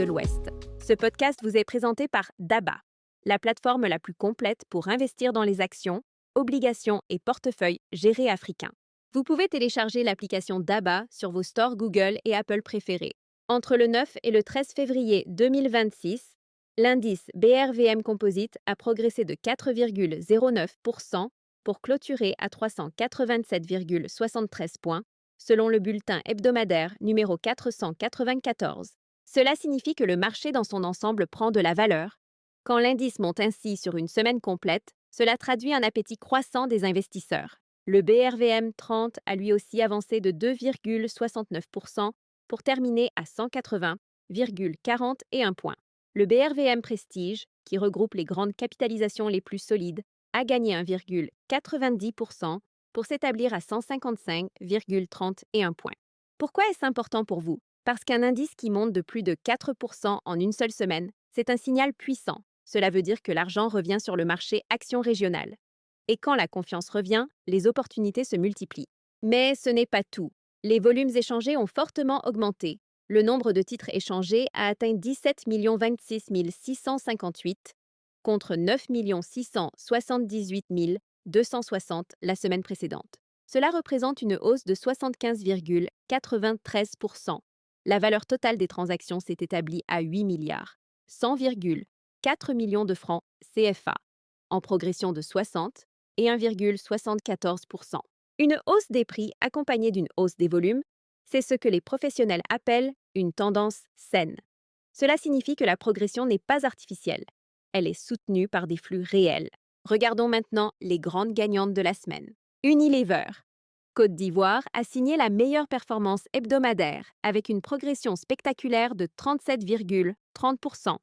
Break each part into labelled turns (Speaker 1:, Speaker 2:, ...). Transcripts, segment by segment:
Speaker 1: de l'Ouest. Ce podcast vous est présenté par DABA, la plateforme la plus complète pour investir dans les actions, obligations et portefeuilles gérés africains. Vous pouvez télécharger l'application DABA sur vos stores Google et Apple préférés. Entre le 9 et le 13 février 2026, l'indice BRVM Composite a progressé de 4,09% pour clôturer à 387,73 points, selon le bulletin hebdomadaire numéro 494. Cela signifie que le marché dans son ensemble prend de la valeur. Quand l'indice monte ainsi sur une semaine complète, cela traduit un appétit croissant des investisseurs. Le BRVM 30 a lui aussi avancé de 2,69% pour terminer à 180,41 points. Le BRVM Prestige, qui regroupe les grandes capitalisations les plus solides, a gagné 1,90% pour s'établir à 155,31 points. Pourquoi est-ce important pour vous? Parce qu'un indice qui monte de plus de 4% en une seule semaine, c'est un signal puissant. Cela veut dire que l'argent revient sur le marché action régional. Et quand la confiance revient, les opportunités se multiplient. Mais ce n'est pas tout. Les volumes échangés ont fortement augmenté. Le nombre de titres échangés a atteint 17 026 658 contre 9 678 260 la semaine précédente. Cela représente une hausse de 75,93%. La valeur totale des transactions s'est établie à 8 milliards, 100,4 millions de francs CFA, en progression de 60 et 1,74%. Une hausse des prix accompagnée d'une hausse des volumes, c'est ce que les professionnels appellent une tendance saine. Cela signifie que la progression n'est pas artificielle. Elle est soutenue par des flux réels. Regardons maintenant les grandes gagnantes de la semaine. Unilever. Côte d'Ivoire a signé la meilleure performance hebdomadaire avec une progression spectaculaire de 37,30%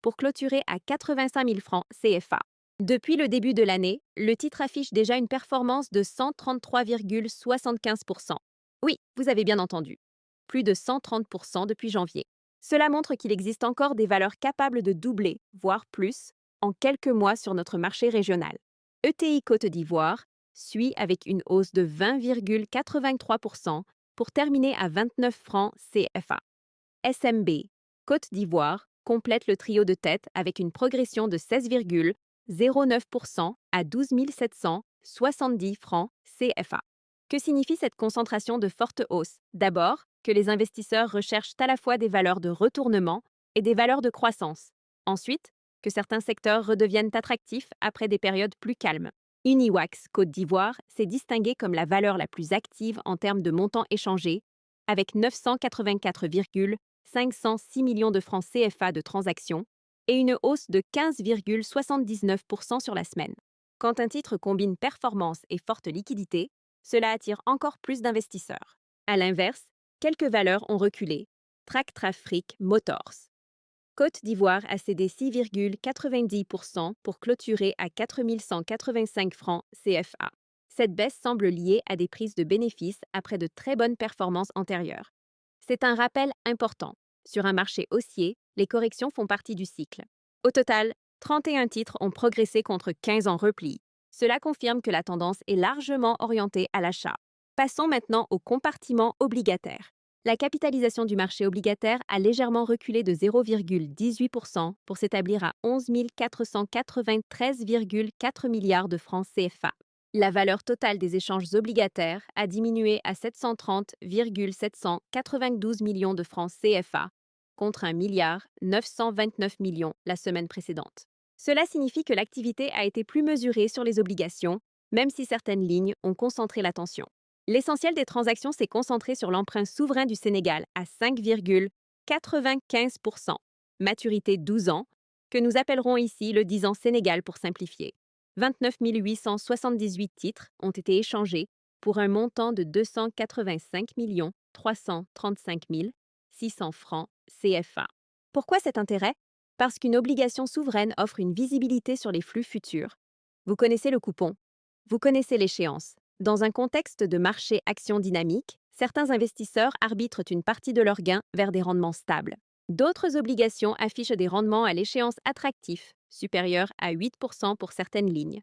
Speaker 1: pour clôturer à 85 000 francs CFA. Depuis le début de l'année, le titre affiche déjà une performance de 133,75%. Oui, vous avez bien entendu. Plus de 130% depuis janvier. Cela montre qu'il existe encore des valeurs capables de doubler, voire plus, en quelques mois sur notre marché régional. ETI Côte d'Ivoire suit avec une hausse de 20,83% pour terminer à 29 francs CFA. SMB Côte d'Ivoire complète le trio de tête avec une progression de 16,09% à 12 770 francs CFA. Que signifie cette concentration de forte hausse? D'abord, que les investisseurs recherchent à la fois des valeurs de retournement et des valeurs de croissance. Ensuite, que certains secteurs redeviennent attractifs après des périodes plus calmes. Uniwax Côte d'Ivoire s'est distingué comme la valeur la plus active en termes de montant échangé, avec 984,506 millions de francs CFA de transactions et une hausse de 15,79% sur la semaine. Quand un titre combine performance et forte liquidité, cela attire encore plus d'investisseurs. À l'inverse, quelques valeurs ont reculé. Tractrafric Motors. Côte d'Ivoire a cédé 6,90% pour clôturer à 4 185 francs CFA. Cette baisse semble liée à des prises de bénéfices après de très bonnes performances antérieures. C'est un rappel important. Sur un marché haussier, les corrections font partie du cycle. Au total, 31 titres ont progressé contre 15 en repli. Cela confirme que la tendance est largement orientée à l'achat. Passons maintenant au compartiment obligataire. La capitalisation du marché obligataire a légèrement reculé de 0,18% pour s'établir à 11 493,4 milliards de francs CFA. La valeur totale des échanges obligataires a diminué à 730,792 millions de francs CFA contre 1 milliard 929 millions la semaine précédente. Cela signifie que l'activité a été plus mesurée sur les obligations, même si certaines lignes ont concentré l'attention. L'essentiel des transactions s'est concentré sur l'emprunt souverain du Sénégal à 5,95%, maturité 12 ans, que nous appellerons ici le 10 ans Sénégal pour simplifier. 29 878 titres ont été échangés pour un montant de 285 335 600 francs CFA. Pourquoi cet intérêt? Parce qu'une obligation souveraine offre une visibilité sur les flux futurs. Vous connaissez le coupon, vous connaissez l'échéance. Dans un contexte de marché action dynamique, certains investisseurs arbitrent une partie de leurs gains vers des rendements stables. D'autres obligations affichent des rendements à l'échéance attractifs, supérieurs à 8% pour certaines lignes,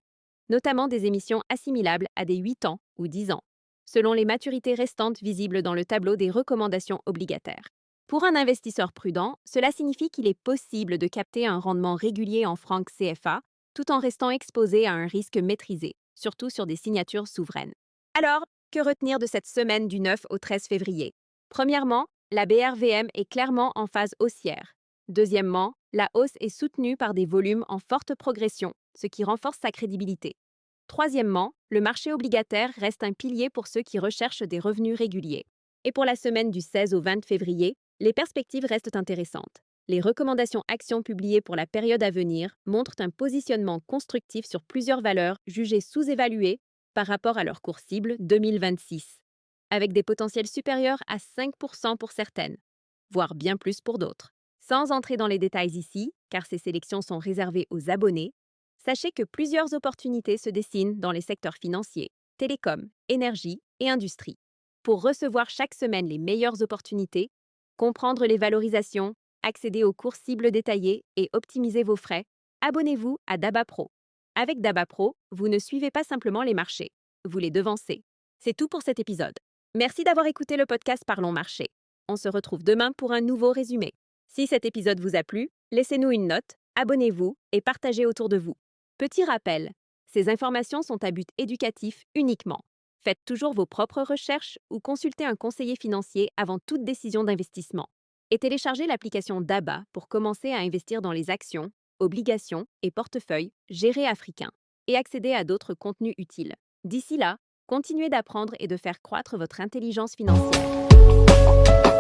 Speaker 1: notamment des émissions assimilables à des 8 ans ou 10 ans, selon les maturités restantes visibles dans le tableau des recommandations obligataires. Pour un investisseur prudent, cela signifie qu'il est possible de capter un rendement régulier en francs CFA tout en restant exposé à un risque maîtrisé, surtout sur des signatures souveraines. Alors, que retenir de cette semaine du 9 au 13 février? Premièrement, la BRVM est clairement en phase haussière. Deuxièmement, la hausse est soutenue par des volumes en forte progression, ce qui renforce sa crédibilité. Troisièmement, le marché obligataire reste un pilier pour ceux qui recherchent des revenus réguliers. Et pour la semaine du 16 au 20 février, les perspectives restent intéressantes. Les recommandations actions publiées pour la période à venir montrent un positionnement constructif sur plusieurs valeurs jugées sous-évaluées par rapport à leur cours cible 2026, avec des potentiels supérieurs à 5% pour certaines, voire bien plus pour d'autres. Sans entrer dans les détails ici, car ces sélections sont réservées aux abonnés, sachez que plusieurs opportunités se dessinent dans les secteurs financiers, télécom, énergie et industrie. Pour recevoir chaque semaine les meilleures opportunités, comprendre les valorisations, accéder aux cours cibles détaillés et optimiser vos frais, abonnez-vous à Daba Pro. Avec Daba Pro, vous ne suivez pas simplement les marchés, vous les devancez. C'est tout pour cet épisode. Merci d'avoir écouté le podcast Parlons Marché. On se retrouve demain pour un nouveau résumé. Si cet épisode vous a plu, laissez-nous une note, abonnez-vous et partagez autour de vous. Petit rappel, ces informations sont à but éducatif uniquement. Faites toujours vos propres recherches ou consultez un conseiller financier avant toute décision d'investissement. Et téléchargez l'application DABA pour commencer à investir dans les actions, obligations et portefeuilles gérés africains et accéder à d'autres contenus utiles. D'ici là, continuez d'apprendre et de faire croître votre intelligence financière.